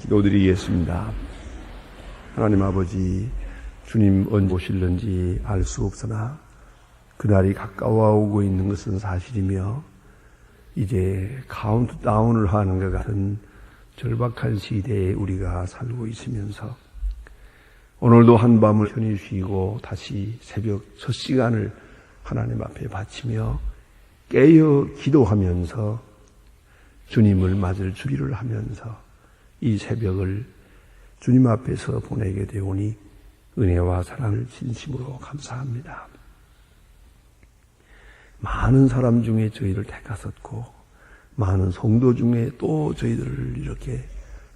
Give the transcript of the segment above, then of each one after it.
기도드리겠습니다. 하나님 아버지, 주님 언제 오실는지 알 수 없으나 그날이 가까워오고 있는 것은 사실이며 이제 카운트다운을 하는 것 같은 절박한 시대에 우리가 살고 있으면서 오늘도 한밤을 편히 쉬고 다시 새벽 첫 시간을 하나님 앞에 바치며 깨어 기도하면서 주님을 맞을 준비를 하면서 이 새벽을 주님 앞에서 보내게 되오니 은혜와 사랑을 진심으로 감사합니다. 많은 사람 중에 저희를 택하셨고 많은 성도 중에 또 저희들을 이렇게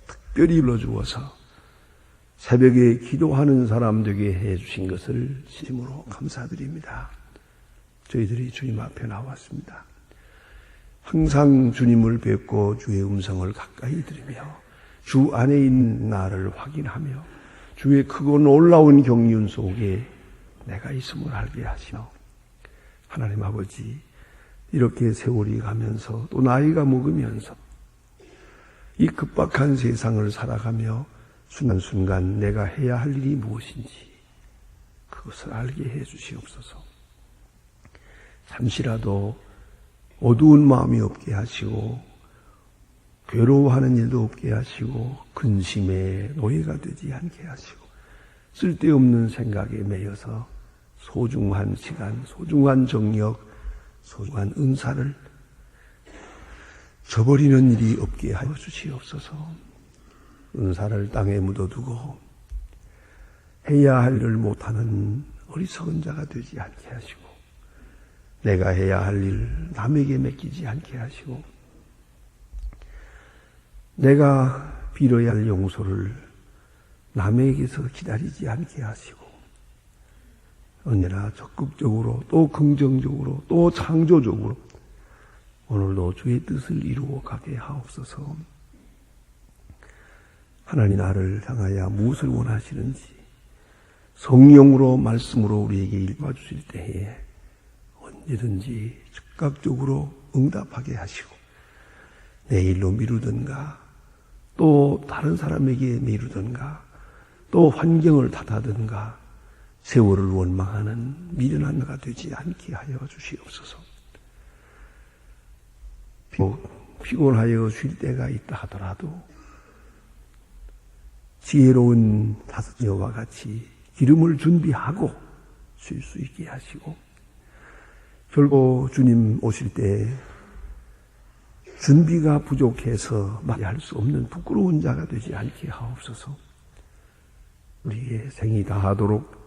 특별히 불러주어서 새벽에 기도하는 사람 되게 해주신 것을 진심으로 감사드립니다. 저희들이 주님 앞에 나왔습니다. 항상 주님을 뵙고 주의 음성을 가까이 들으며 주 안에 있는 나를 확인하며 주의 크고 놀라운 경륜 속에 내가 있음을 알게 하시며 하나님 아버지, 이렇게 세월이 가면서 또 나이가 먹으면서 이 급박한 세상을 살아가며 순간순간 내가 해야 할 일이 무엇인지 그것을 알게 해 주시옵소서. 잠시라도 어두운 마음이 없게 하시고 괴로워하는 일도 없게 하시고 근심의 노예가 되지 않게 하시고 쓸데없는 생각에 매여서 소중한 시간, 소중한 정력, 소중한 은사를 저버리는 일이 없게 하여 주시옵소서. 은사를 땅에 묻어두고 해야 할 일을 못하는 어리석은 자가 되지 않게 하시고 내가 해야 할 일 남에게 맡기지 않게 하시고 내가 빌어야 할 용서를 남에게서 기다리지 않게 하시고 언제나 적극적으로 또 긍정적으로 또 창조적으로 오늘도 주의 뜻을 이루어 가게 하옵소서. 하나님 나를 향하여 무엇을 원하시는지 성령으로 말씀으로 우리에게 읽어주실 때에 언제든지 즉각적으로 응답하게 하시고 내일로 미루든가 또 다른 사람에게 미루든가 또 환경을 탓하든가 세월을 원망하는 미련한 자가 되지 않게 하여 주시옵소서. 피곤하여 쉴 때가 있다 하더라도 지혜로운 다섯녀와 같이 기름을 준비하고 쉴 수 있게 하시고 결국 주님 오실 때 준비가 부족해서 맞이할 수 없는 부끄러운 자가 되지 않게 하옵소서. 우리의 생이 다하도록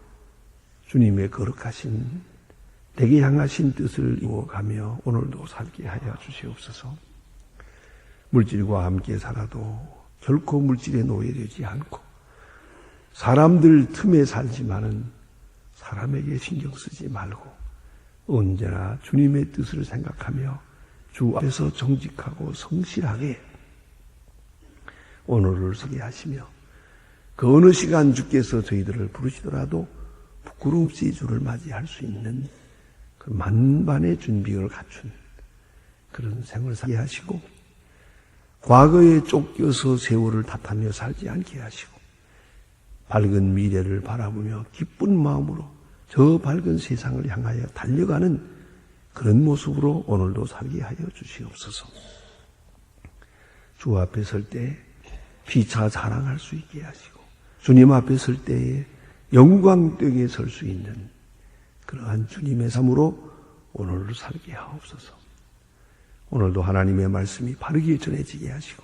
주님의 거룩하신 내게 향하신 뜻을 이루어가며 오늘도 살게 하여 주시옵소서. 물질과 함께 살아도 결코 물질에 노예되지 않고 사람들 틈에 살지만은 사람에게 신경 쓰지 말고 언제나 주님의 뜻을 생각하며 주 앞에서 정직하고 성실하게 오늘을 서게 하시며 그 어느 시간 주께서 저희들을 부르시더라도 부끄러움 없이 주를 맞이할 수 있는 그 만반의 준비를 갖춘 그런 생을 살게 하시고 과거에 쫓겨서 세월을 탓하며 살지 않게 하시고 밝은 미래를 바라보며 기쁜 마음으로 저 밝은 세상을 향하여 달려가는 그런 모습으로 오늘도 살게 하여 주시옵소서. 주 앞에 설 때 피차 자랑할 수 있게 하시고 주님 앞에 설 때에 영광되게 설 수 있는 그러한 주님의 삶으로 오늘을 살게 하옵소서. 오늘도 하나님의 말씀이 바르게 전해지게 하시고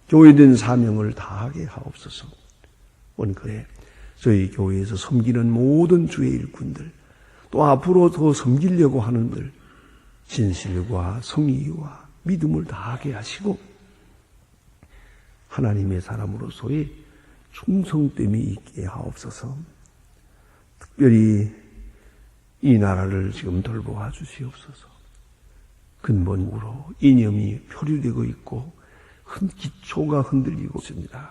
교회된 사명을 다하게 하옵소서. 원그에 저희 교회에서 섬기는 모든 주의 일꾼들 또 앞으로 더 섬기려고 하는 들 진실과 성의와 믿음을 다하게 하시고 하나님의 사람으로서의 충성됨이 있게 하옵소서. 특별히 이 나라를 지금 돌보아 주시옵소서. 근본으로 이념이 표류되고 있고 기초가 흔들리고 있습니다.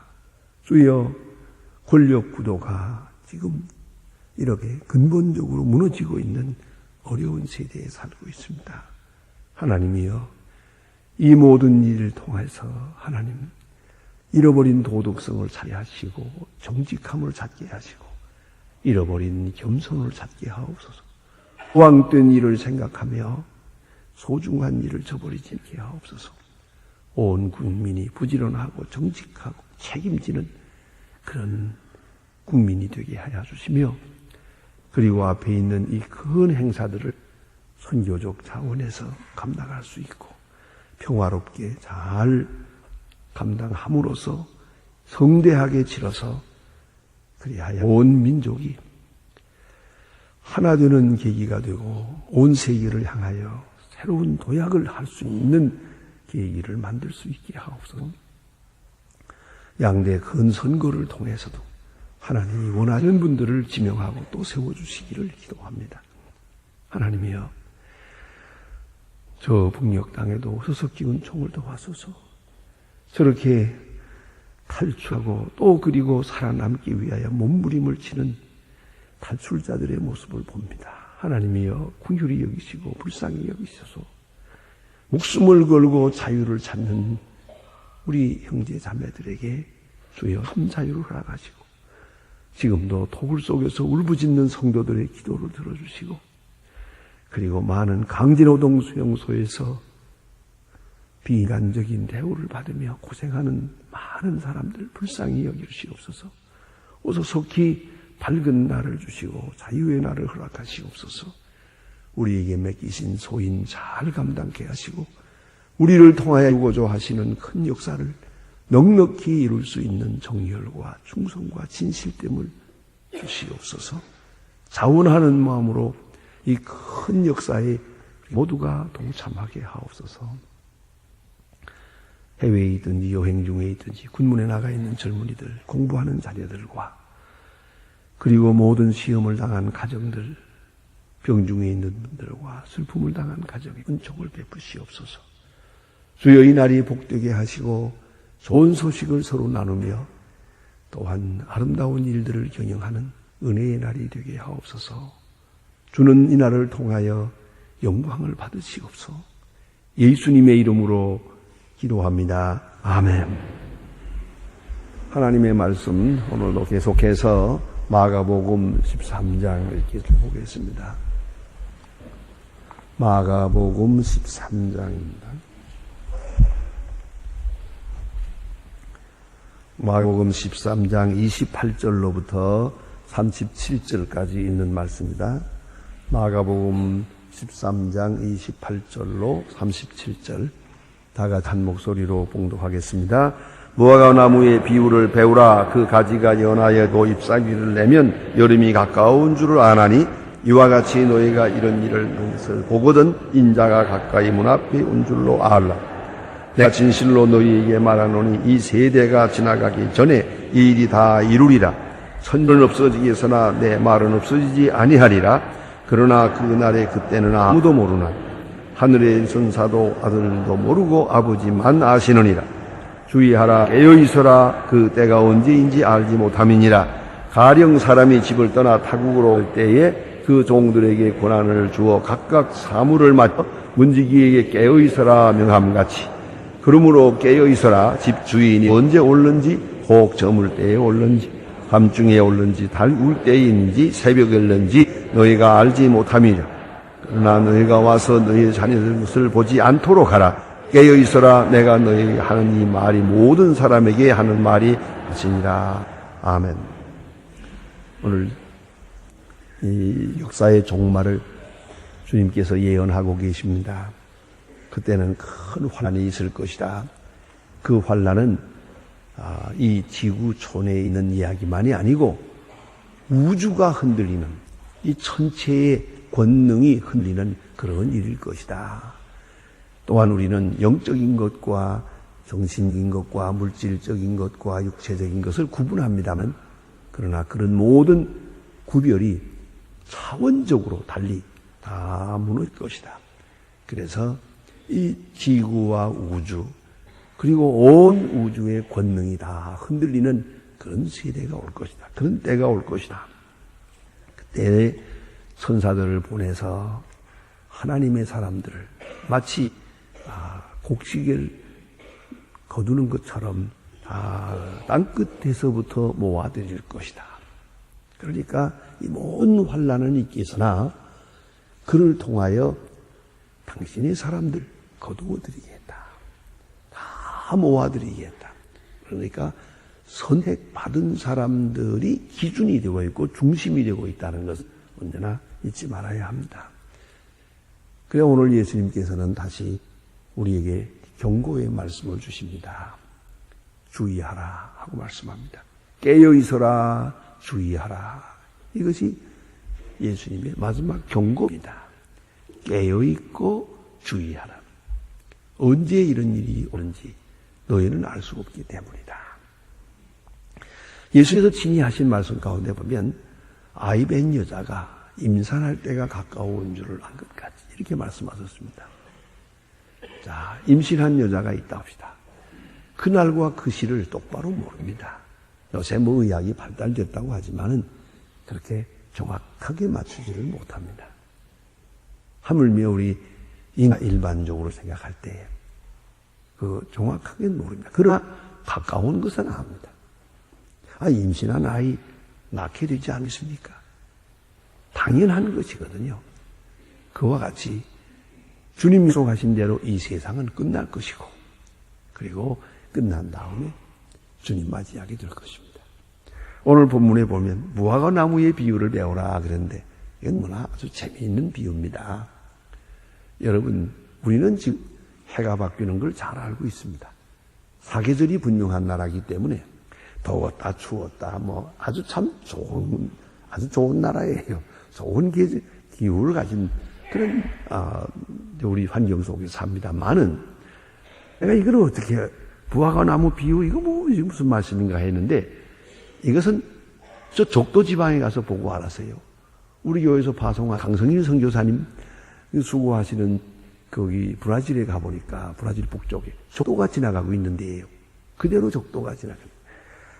주여, 권력 구도가 지금 이렇게 근본적으로 무너지고 있는 어려운 세대에 살고 있습니다. 하나님이여, 이 모든 일을 통해서 하나님 잃어버린 도덕성을 찾게 하시고 정직함을 찾게 하시고 잃어버린 겸손을 찾게 하옵소서. 호황된 일을 생각하며 소중한 일을 저버리지 않게 하옵소서. 온 국민이 부지런하고 정직하고 책임지는 그런 국민이 되게 하여 주시며, 그리고 앞에 있는 이 큰 행사들을 선교적 차원에서 감당할 수 있고 평화롭게 잘 감당함으로써 성대하게 치러서 그리하여 온 민족이 하나 되는 계기가 되고 온 세계를 향하여 새로운 도약을 할 수 있는 계기를 만들 수 있게 하옵소서. 양대 큰 선거를 통해서도 하나님이 원하시는 분들을 지명하고 또 세워주시기를 기도합니다. 하나님이여, 저 북녘 땅에도 서석기운 총을 도와소서. 저렇게 탈출하고 또 그리고 살아남기 위하여 몸부림을 치는 탈출자들의 모습을 봅니다. 하나님이여, 긍휼히 여기시고 불쌍히 여기셔서 목숨을 걸고 자유를 찾는 우리 형제 자매들에게 주여 참 자유를 허락하시고, 지금도 토굴 속에서 울부짖는 성도들의 기도를 들어주시고, 그리고 많은 강제노동 수용소에서 비인간적인 대우를 받으며 고생하는 많은 사람들 불쌍히 여기시옵소서. 어서 속히 밝은 날을 주시고 자유의 날을 허락하시옵소서. 우리에게 맡기신 소인 잘 감당케 하시고 우리를 통하여 이루고자 하시는 큰 역사를 넉넉히 이룰 수 있는 정열과 충성과 진실됨을 주시옵소서. 자원하는 마음으로 이 큰 역사에 모두가 동참하게 하옵소서. 해외에 있든지 여행 중에 있든지 군문에 나가 있는 젊은이들, 공부하는 자녀들과 그리고 모든 시험을 당한 가정들, 병중에 있는 분들과 슬픔을 당한 가정에 은총을 베푸시옵소서. 주여, 이 날이 복되게 하시고 좋은 소식을 서로 나누며 또한 아름다운 일들을 경영하는 은혜의 날이 되게 하옵소서. 주는 이 날을 통하여 영광을 받으시옵소서. 예수님의 이름으로 기도합니다. 아멘. 하나님의 말씀 오늘도 계속해서 마가복음 13장 읽기를 보겠습니다. 마가복음 13장입니다. 마가복음 13장 28절로부터 37절까지 있는 말씀입니다. 마가복음 13장 28절로 37절 다 같이 한 목소리로 봉독하겠습니다. 무화과 나무의 비유를 배우라. 그 가지가 연하여 또 잎사귀를 내면 여름이 가까운 줄을 아나니 이와 같이 너희가 이런 일을 보거든 인자가 가까이 문 앞에 온 줄로 알라. 내가 진실로 너희에게 말하노니 이 세대가 지나가기 전에 이 일이 다 이루리라. 천년은 없어지겠으나 내 말은 없어지지 아니하리라. 그러나 그날의 그때는 아무도 모르나 하늘의 천사도 아들도 모르고 아버지만 아시느니라. 주의하라. 깨어있어라. 그 때가 언제인지 알지 못함이니라. 가령 사람이 집을 떠나 타국으로 올 때에 그 종들에게 권한을 주어 각각 사물을 맡아 문지기에게 깨어있어라 명함같이. 그러므로 깨어있어라. 집 주인이 언제 올는지, 혹 저물 때에 올는지, 밤중에 올는지, 달 울 때인지, 새벽에 올는지 너희가 알지 못함이라. 그러나 너희가 와서 너희 자녀들 것을 보지 않도록 하라. 깨어있어라. 내가 너희에게 하는 이 말이 모든 사람에게 하는 말이 같으니라. 아멘. 오늘 이 역사의 종말을 주님께서 예언하고 계십니다. 그때는 큰 환난이 있을 것이다. 그 환난은 이 지구촌에 있는 이야기만이 아니고 우주가 흔들리는, 이 천체의 권능이 흔들리는 그런 일일 것이다. 또한 우리는 영적인 것과 정신적인 것과 물질적인 것과 육체적인 것을 구분합니다만, 그러나 그런 모든 구별이 차원적으로 달리 다 무너질 것이다. 그래서 이 지구와 우주 그리고 온 우주의 권능이 다 흔들리는 그런 세대가 올 것이다. 그런 때가 올 것이다. 그때 천사들을 보내서 하나님의 사람들을 마치 곡식을 거두는 것처럼 다 땅끝에서부터 모아드릴 것이다. 그러니까 이 모든 환난은 있겠으나 그를 통하여 당신의 사람들 거두어드리겠다. 다 모아드리겠다. 그러니까 선택받은 사람들이 기준이 되고 있고 중심이 되고 있다는 것을 언제나 잊지 말아야 합니다. 그래 오늘 예수님께서는 다시 우리에게 경고의 말씀을 주십니다. 주의하라 하고 말씀합니다. 깨어있어라 주의하라. 이것이 예수님의 마지막 경고입니다. 깨어있고 주의하라. 언제 이런 일이 오는지 너희는 알 수 없기 때문이다. 예수께서 친히 하신 말씀 가운데 보면 아이 뵌 여자가 임산할 때가 가까운 줄을 안 것 같이 이렇게 말씀하셨습니다. 자, 임신한 여자가 있다 합시다. 그날과 그 시를 똑바로 모릅니다. 요새 뭐 의학이 발달됐다고 하지만은 그렇게 정확하게 맞추지를 못합니다. 하물며 우리 일반적으로 생각할 때 그 정확하게 모릅니다. 그러나 가까운 것은 압니다. 임신한 아이 낳게 되지 않겠습니까? 당연한 것이거든요. 그와 같이 주님 약속하신 대로 이 세상은 끝날 것이고 그리고 끝난 다음에 주님 맞이하게 될 것입니다. 오늘 본문에 보면 무화과 나무의 비유를 배우라 그랬는데 이건 뭐나 아주 재미있는 비유입니다. 여러분 우리는 지금 해가 바뀌는 걸 잘 알고 있습니다. 사계절이 분명한 나라이기 때문에 더웠다 추웠다 뭐 아주 참 좋은 나라예요. 좋은 기후를 가진 그런 우리 환경 속에서 삽니다만은 내가 이걸 어떻게 무화과 나무 비유 이거 뭐 무슨 말씀인가 했는데 이것은 저 적도 지방에 가서 보고 알았어요. 우리 교회에서 파송한 강성일 선교사님 수고하시는 거기 브라질에 가보니까 브라질 북쪽에 적도가 지나가고 있는데요. 그대로 적도가 지나가고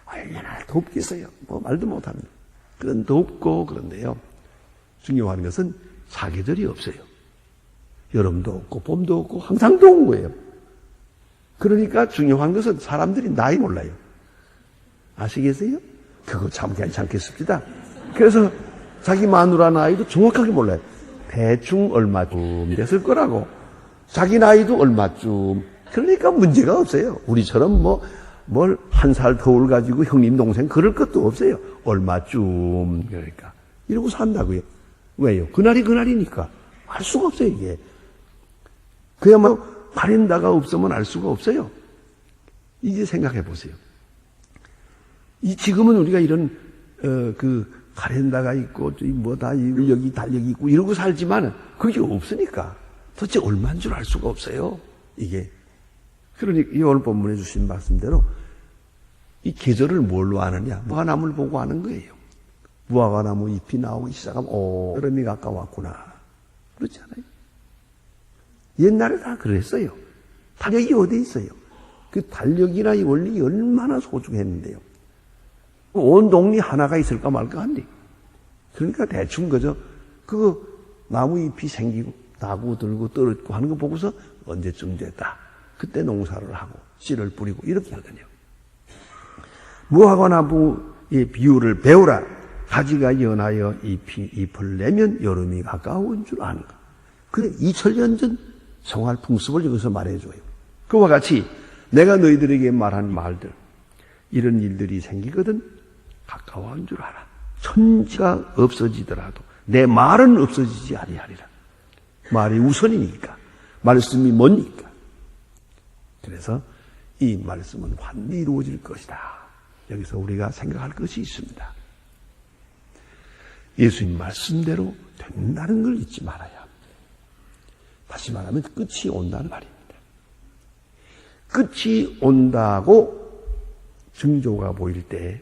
얼마나 덥겠어요. 뭐 말도 못합니다. 그런 덥고 그런데요. 중요한 것은 사계절이 없어요. 여름도 없고 봄도 없고 항상 더운 거예요. 그러니까 중요한 것은 사람들이 나이 몰라요. 아시겠어요? 그거 참 괜찮겠습니다. 그래서 자기 마누라 나이도 정확하게 몰라요. 대충 얼마쯤 됐을 거라고. 자기 나이도 얼마쯤. 그러니까 문제가 없어요. 우리처럼 뭘 한 살 터울 가지고 형님 동생 그럴 것도 없어요. 얼마쯤 그러니까 이러고 산다고요. 왜요? 그날이니까 알 수가 없어요. 이게 그야말로 카렌다가 없으면 알 수가 없어요. 이제 생각해 보세요. 지금은 우리가 이런 그 카렌다가 있고 뭐다 인력이 달력이 있고 이러고 살지만 그게 없으니까 도대체 얼마인 줄 알 수가 없어요. 이게 그러니까 이 오늘 본문에 주신 말씀대로 이 계절을 뭘로 아느냐? 무화과나무를 보고 아는 거예요. 무화과나무 잎이 나오기 시작하면 여름이 가까웠구나. 그렇지 않아요? 옛날에 다 그랬어요. 달력이 어디 있어요? 그 달력이나 이 원리 얼마나 소중했는데요. 온 동리 하나가 있을까 말까 한데. 그러니까 대충 그저 그 나무 잎이 생기고 나고 들고 떨어지고 하는 거 보고서 언제쯤 됐다. 그때 농사를 하고 씨를 뿌리고 이렇게 하거든요. 무화과나무의 비유를 배우라. 가지가 연하여 잎을 내면 여름이 가까운 줄 아는가. 그래 2000년 전 생활 풍습을 여기서 말해줘요. 그와 같이 내가 너희들에게 말한 말들 이런 일들이 생기거든 가까운 줄 알아. 천지가 없어지더라도 내 말은 없어지지 아니하리라. 말이 우선이니까. 말씀이 뭐니까. 그래서 이 말씀은 환히 이루어질 것이다. 여기서 우리가 생각할 것이 있습니다. 예수님 말씀대로 된다는 걸 잊지 말아야 합니다. 다시 말하면 끝이 온다는 말입니다. 끝이 온다고 징조가 보일 때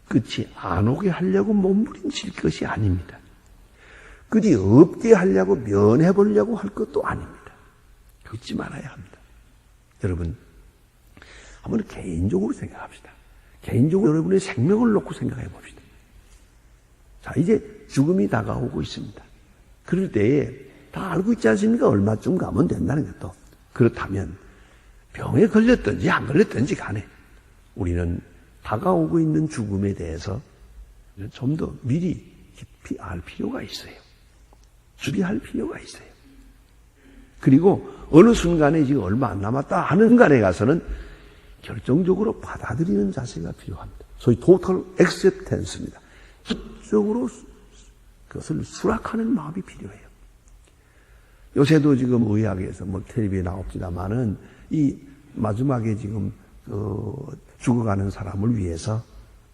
끝이 안 오게 하려고 몸부림칠 것이 아닙니다. 끝이 없게 하려고 면해보려고 할 것도 아닙니다. 잊지 말아야 합니다. 여러분 한번 개인적으로 생각합시다. 개인적으로 여러분의 생명을 놓고 생각해 봅시다. 자, 이제 죽음이 다가오고 있습니다. 그럴 때에 다 알고 있지 않습니까? 얼마쯤 가면 된다는 것도. 그렇다면 병에 걸렸든지 안 걸렸든지 간에 우리는 다가오고 있는 죽음에 대해서 좀 더 미리 깊이 알 필요가 있어요. 준비할 필요가 있어요. 그리고 어느 순간에 지금 얼마 안 남았다 하는 순간에 가서는 결정적으로 받아들이는 자세가 필요합니다. 소위 total acceptance입니다. 적으로 그것을 수락하는 마음이 필요해요. 요새도 지금 의학에서 텔레비에 나옵니다만은 이 마지막에 지금 죽어가는 사람을 위해서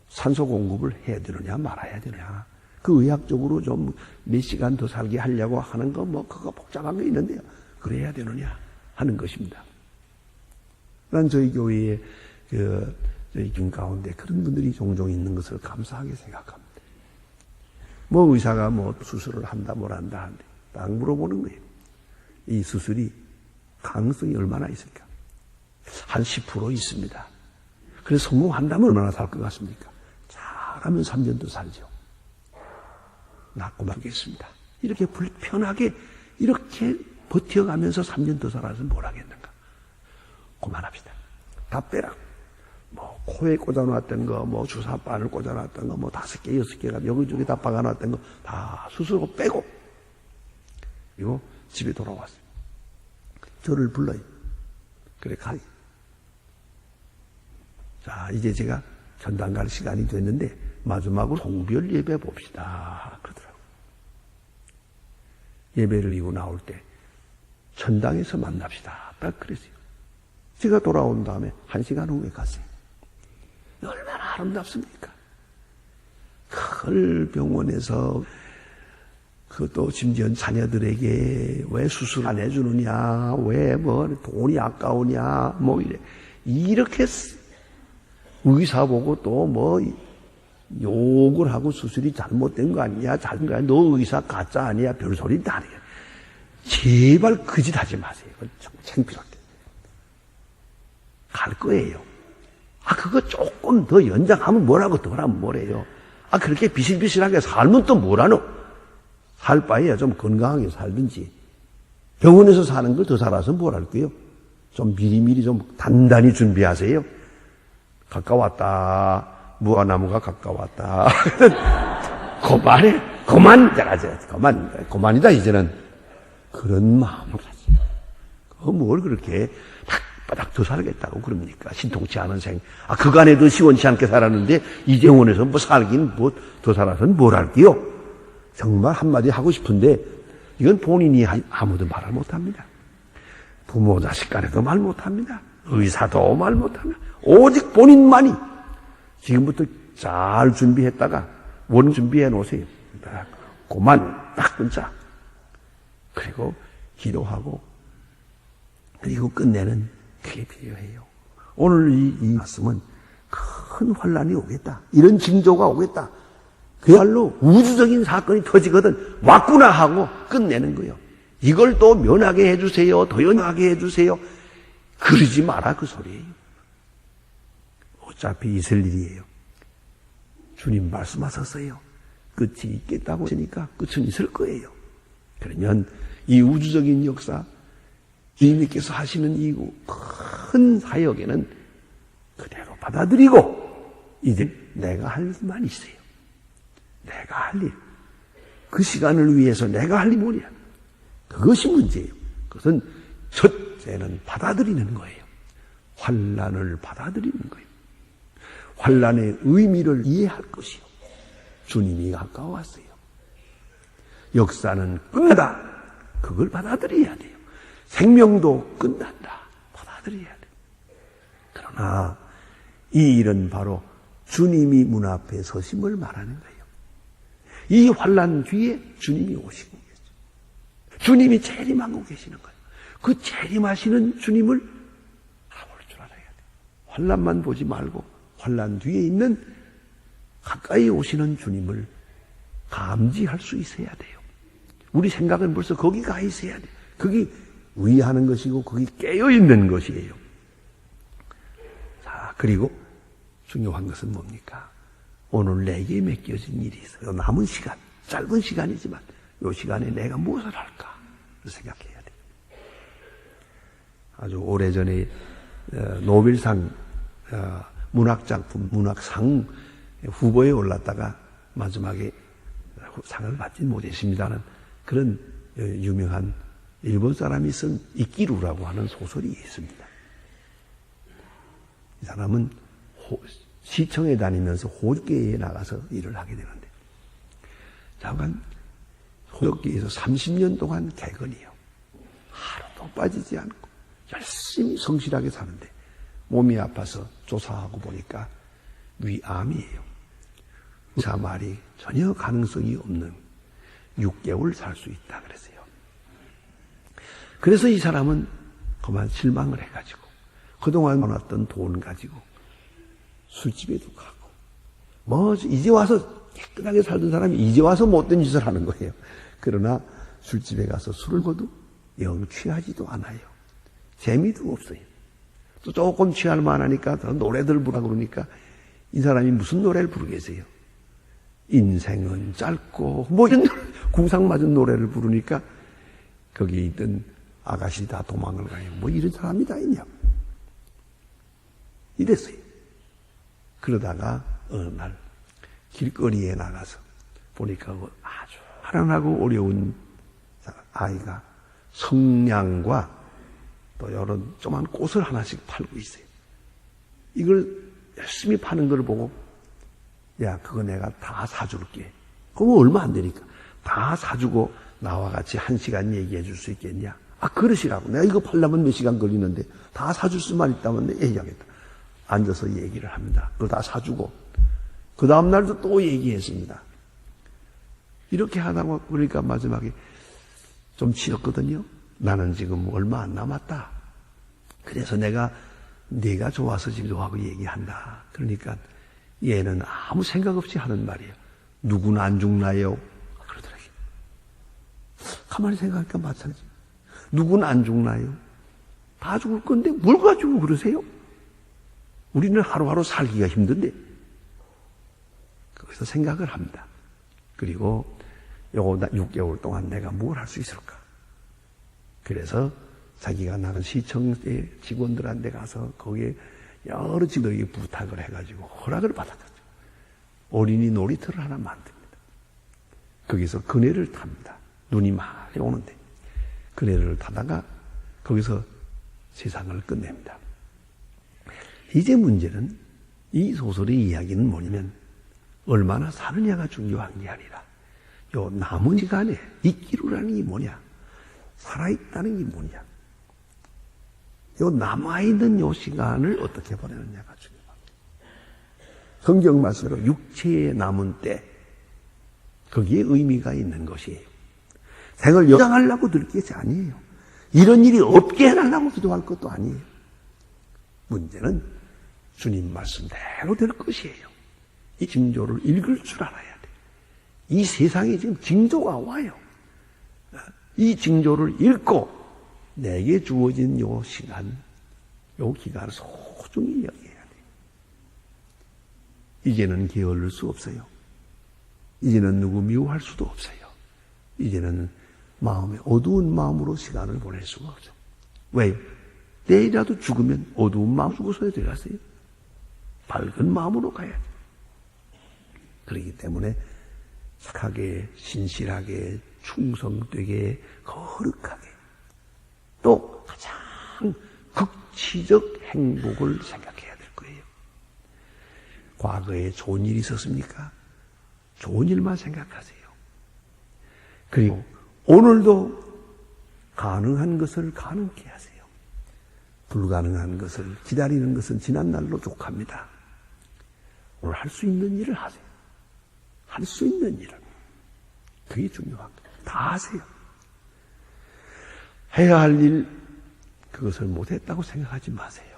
산소 공급을 해야 되느냐 말아야 되느냐. 그 의학적으로 좀 몇 시간 더 살게 하려고 하는 거 그거 복잡한 게 있는데요. 그래야 되느냐 하는 것입니다. 난 저희 교회에 저희 중 가운데 그런 분들이 종종 있는 것을 감사하게 생각합니다. 의사가 수술을 한다 뭘 한다 하는데 딱 물어보는 거예요. 이 수술이 가능성이 얼마나 있을까? 한 10% 있습니다. 그래서 성공한다면 얼마나 살 것 같습니까? 잘하면 3년 더 살죠. 낫고 말겠습니다. 이렇게 불편하게 이렇게 버텨가면서 3년 더 살아서 뭘 하겠는가? 그만합시다. 다 빼라. 코에 꽂아놨던 거, 주사바늘 꽂아놨던 거, 5개, 6개가 여기저기 다 박아놨던 거, 다 수술하고 빼고, 그리고 집에 돌아왔어요. 저를 불러요. 그래, 가요. 자, 이제 제가 전당 갈 시간이 됐는데, 마지막으로 송별 예배 봅시다. 그러더라고요. 예배를 이고 나올 때, 전당에서 만납시다. 딱 그랬어요. 제가 돌아온 다음에 1시간 후에 갔어요. 얼마나 아름답습니까? 큰 병원에서 그것도 심지어 자녀들에게 왜 수술 안 해주느냐, 왜 돈이 아까우냐, 이래. 이렇게 의사 보고 또 욕을 하고 수술이 잘못된 거 아니냐, 잘못된 거 아니냐, 너 의사 가짜 아니야, 별소리 다 하네. 제발 그 짓 하지 마세요. 정말 창피하게. 갈 거예요. 그거 조금 더 연장하면 뭐라고 더 하면 뭐래요. 그렇게 비실비실하게 살면 또 뭐라노? 살 바에야 좀 건강하게 살든지. 병원에서 사는 걸 더 살아서 뭘 할게요? 좀 미리미리 좀 단단히 준비하세요. 가까웠다. 무화나무가 가까웠다. 그만해. 그만이다, 이제는. 그런 마음을 가지고. 뭘 그렇게 바닥 더 살겠다고 그럽니까? 신통치 않은 생. 그간에도 시원치 않게 살았는데, 이제 병원에서 살긴 더 살아서는 뭘 할게요? 정말 한마디 하고 싶은데, 이건 본인이 아무도 말을 못합니다. 부모, 자식 간에도 말 못합니다. 의사도 말 못합니다. 오직 본인만이 지금부터 잘 준비했다가 원 준비해 놓으세요. 그만 딱 끊자. 그리고 기도하고 그리고 끝내는 그게 필요해요. 오늘 이 말씀은 큰 환란이 오겠다. 이런 징조가 오겠다. 그야말로 우주적인 사건이 터지거든 왔구나 하고 끝내는 거예요. 이걸 또 면하게 해주세요. 더 연하게 해주세요. 그러지 마라 그 소리예요. 어차피 있을 일이에요. 주님 말씀하셨어요. 끝이 있겠다고 하시니까 끝은 있을 거예요. 그러면 이 우주적인 역사, 주님께서 하시는 이 큰 사역에는 그대로 받아들이고 이제 내가 할 일만 있어요. 내가 할 일. 그 시간을 위해서 내가 할 일이 뭐냐. 그것이 문제예요. 그것은 첫째는 받아들이는 거예요. 환난을 받아들이는 거예요. 환난의 의미를 이해할 것이요. 주님이 가까웠어요. 역사는 끝나다. 그걸 받아들여야 돼요. 생명도 끝난다. 받아들여야 돼요. 그러나 이 일은 바로 주님이 문 앞에 서심을 말하는 거예요. 이 환난 뒤에 주님이 오시고 계시죠. 주님이 재림하고 계시는 거예요. 그 재림하시는 주님을 알아볼 줄 알아야 돼요. 환난만 보지 말고 환난 뒤에 있는 가까이 오시는 주님을 감지할 수 있어야 돼요. 우리 생각은 벌써 거기 가 있어야 돼요. 거기 위하는 것이고 거기 깨어있는 것이에요. 자, 그리고 중요한 것은 뭡니까? 오늘 내게 맡겨진 일이 있어요. 남은 시간, 짧은 시간이지만 이 시간에 내가 무엇을 할까 생각해야 돼요. 아주 오래전에 노벨상 문학작품, 문학상 후보에 올랐다가 마지막에 상을 받지 못했습니다는 그런 유명한 일본 사람이 쓴 이끼루라고 하는 소설이 있습니다. 이 사람은 시청에 다니면서 호적계에 나가서 일을 하게 되는데 잠깐 호적계에서 30년 동안 개건이요. 하루도 빠지지 않고 열심히 성실하게 사는데 몸이 아파서 조사하고 보니까 위암이에요. 의사 말이 전혀 가능성이 없는 6개월 살 수 있다 그랬어요. 그래서 이 사람은 그만 실망을 해가지고 그동안 모았던 돈 가지고 술집에도 가고 이제 와서 깨끗하게 살던 사람이 이제 와서 못된 짓을 하는 거예요. 그러나 술집에 가서 술을 먹어도 영 취하지도 않아요. 재미도 없어요. 또 조금 취할 만하니까 노래들 부르라 그러니까 이 사람이 무슨 노래를 부르겠어요? 인생은 짧고 이런 구상 맞은 노래를 부르니까 거기 있던 아가씨 다 도망을 가요. 이런 사람이 다 있냐? 이랬어요. 그러다가 어느 날 길거리에 나가서 보니까 아주 가난하고 어려운 아이가 성냥과 또 이런 조그만 꽃을 하나씩 팔고 있어요. 이걸 열심히 파는 걸 보고 야, 그거 내가 다 사줄게. 그럼 얼마 안 되니까 다 사주고 나와 같이 1시간 얘기해 줄 수 있겠냐? 그러시라고. 내가 이거 팔려면 몇 시간 걸리는데 다 사줄 수만 있다면 얘기하겠다. 앉아서 얘기를 합니다. 그거 다 사주고 그 다음 날도 또 얘기했습니다. 이렇게 하다가 그러니까 마지막에 좀 치렀거든요. 나는 지금 얼마 안 남았다. 그래서 내가 좋아서 지금 너하고 얘기한다. 그러니까 얘는 아무 생각 없이 하는 말이에요. 누구는 안 죽나요? 그러더라고요. 가만히 생각하니까 마찬가지. 누구는 안 죽나요? 다 죽을 건데 뭘 가지고 그러세요? 우리는 하루하루 살기가 힘든데. 거기서 생각을 합니다. 그리고 요거 6개월 동안 내가 뭘 할 수 있을까? 그래서 자기가 나간 시청의 직원들한테 가서 거기에 여러 직원들에게 부탁을 해가지고 허락을 받았죠. 어린이 놀이터를 하나 만듭니다. 거기서 그네를 탑니다. 눈이 많이 오는데 그네를 타다가 거기서 세상을 끝냅니다. 이제 문제는 이 소설의 이야기는 뭐냐면 얼마나 사느냐가 중요한 게 아니라 요 남은 시간에 있기로라는 게 뭐냐, 살아있다는 게 뭐냐, 요 남아있는 요 시간을 어떻게 보내느냐가 중요합니다. 성경 말씀으로 육체에 남은 때 거기에 의미가 있는 것이에요. 생을 연장하려고 들 것이 아니에요. 이런 일이 없게 해달라고 기도할 것도 아니에요. 문제는 주님 말씀대로 될 것이에요. 이 징조를 읽을 줄 알아야 돼. 이 세상에 지금 징조가 와요. 이 징조를 읽고 내게 주어진 요 시간, 요 기간을 소중히 여겨야 돼. 이제는 게을릴 수 없어요. 이제는 누구 미워할 수도 없어요. 이제는 마음에 어두운 마음으로 시간을 보낼 수가 없죠. 왜요? 내일이라도 죽으면 어두운 마음 죽어서야 되겠어요? 밝은 마음으로 가야 돼. 그렇기 때문에 착하게, 신실하게, 충성되게, 거룩하게, 또 가장 극치적 행복을 생각해야 될 거예요. 과거에 좋은 일이 있었습니까? 좋은 일만 생각하세요. 그리고 오늘도 가능한 것을 가능케 하세요. 불가능한 것을 기다리는 것은 지난날로 족합니다. 오늘 할 수 있는 일을 하세요. 할 수 있는 일을. 그게 중요합니다. 다 하세요. 해야 할 일, 그것을 못했다고 생각하지 마세요.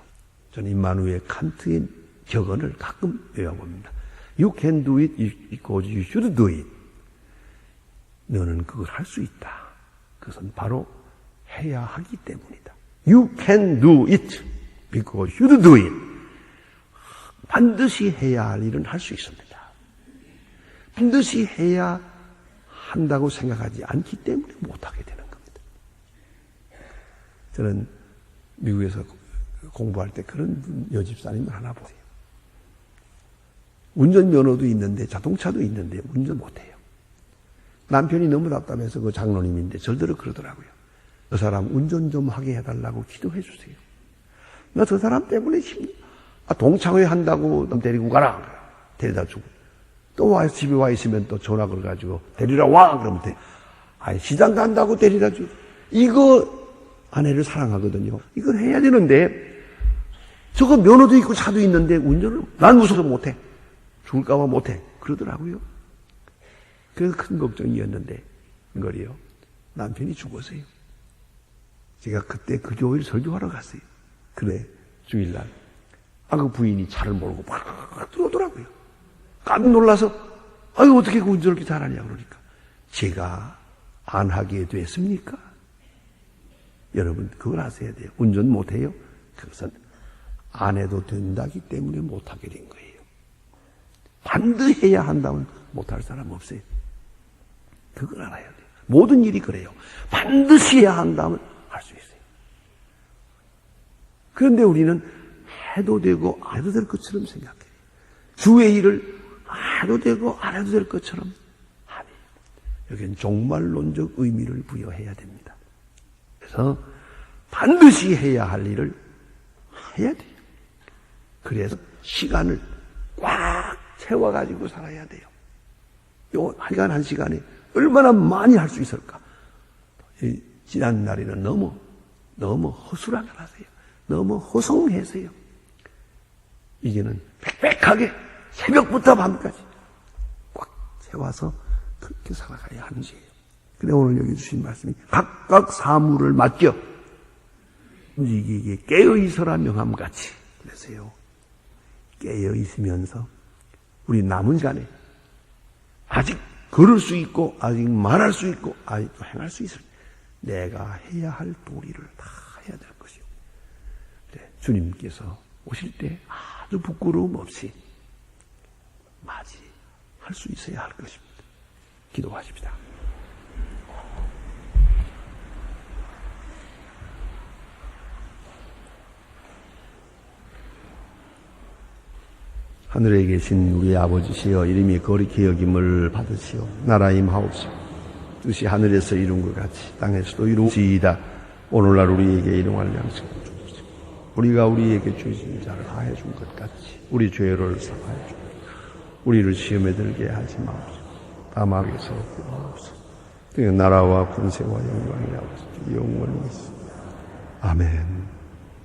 저는 임마누엘 칸트의 격언을 가끔 외워봅니다. You can do it because you should do it. 너는 그걸 할 수 있다. 그것은 바로 해야 하기 때문이다. You can do it because you should do it. 반드시 해야 할 일은 할 수 있습니다. 반드시 해야 한다고 생각하지 않기 때문에 못하게 되는 겁니다. 저는 미국에서 공부할 때 그런 여집사님을 하나 보세요. 운전면허도 있는데 자동차도 있는데 운전 못해요. 남편이 너무 답답해서 그 장로님인데 절대로 그러더라고요. 저 사람 운전 좀 하게 해달라고 기도해 주세요. 나 저 사람 때문에 동창회 한다고 데리고 가라. 데려다 주고. 또 와서 집에 와 있으면 또 전화 걸어가지고 데리러 와. 그러면 돼. 아니, 시장 간다고 데리다 주. 이거 아내를 사랑하거든요. 이걸 해야 되는데 저거 면허도 있고 차도 있는데 운전을 난 무서워서 못해. 죽을까봐 못해. 그러더라고요. 그래서 큰 걱정이었는데 이거리요. 남편이 죽었어요. 제가 그때 그 교회를 설교하러 갔어요. 그래, 주일날. 그 부인이 차를 몰고 막 들어오더라고요. 깜짝 놀라서, 어떻게 그 운전을 이렇게 잘하냐, 그러니까. 제가 안 하게 됐습니까? 여러분, 그걸 아셔야 돼요. 운전 못해요? 그것은 안 해도 된다기 때문에 못하게 된 거예요. 반드시 해야 한다면 못할 사람 없어요. 그걸 알아야 돼요. 모든 일이 그래요. 반드시 해야 한다면 할 수 있어요. 그런데 우리는 해도 되고 안 해도 될 것처럼 생각해요. 주의 일을 해도 되고 안 해도 될 것처럼 하네요. 여기는 종말론적 의미를 부여해야 됩니다. 그래서 반드시 해야 할 일을 해야 돼요. 그래서 시간을 꽉 채워가지고 살아야 돼요. 요 한 시간에 얼마나 많이 할 수 있을까? 지난 날에는 너무 허술하게 하세요. 너무 허송해서요. 이제는 빽빽하게 새벽부터 밤까지 꽉 채워서 그렇게 살아가야 하는 거예요. 근데 오늘 여기 주신 말씀이 각각 사물을 맡겨 움직이게 깨어있어라 명함같이 그래서요. 깨어있으면서 우리 남은 시간에 아직 걸을 수 있고 아직 말할 수 있고 아직도 행할 수 있을 내가 해야 할 도리를 다 해야 될 것이요. 주님께서 오실 때 아주 부끄러움 없이 맞이할 수 있어야 할 것입니다. 기도하십시다. 하늘에 계신 우리 아버지시여 이름이 거룩히 여김을 받으시오. 나라 임하옵시오. 뜻이 하늘에서 이룬 것 같이 땅에서도 이루어지이다. 오늘날 우리에게 일용할 양식을 주옵시오. 우리가 우리에게 죄진 자를 사해 준 것 같이 우리 죄를 사하여 주옵시오. 우리를 시험에 들게 하지 마옵시오. 다만 악에서 구하옵소서. 나라와 권세와 영광이 아버지 영원히 있습니다. 아멘.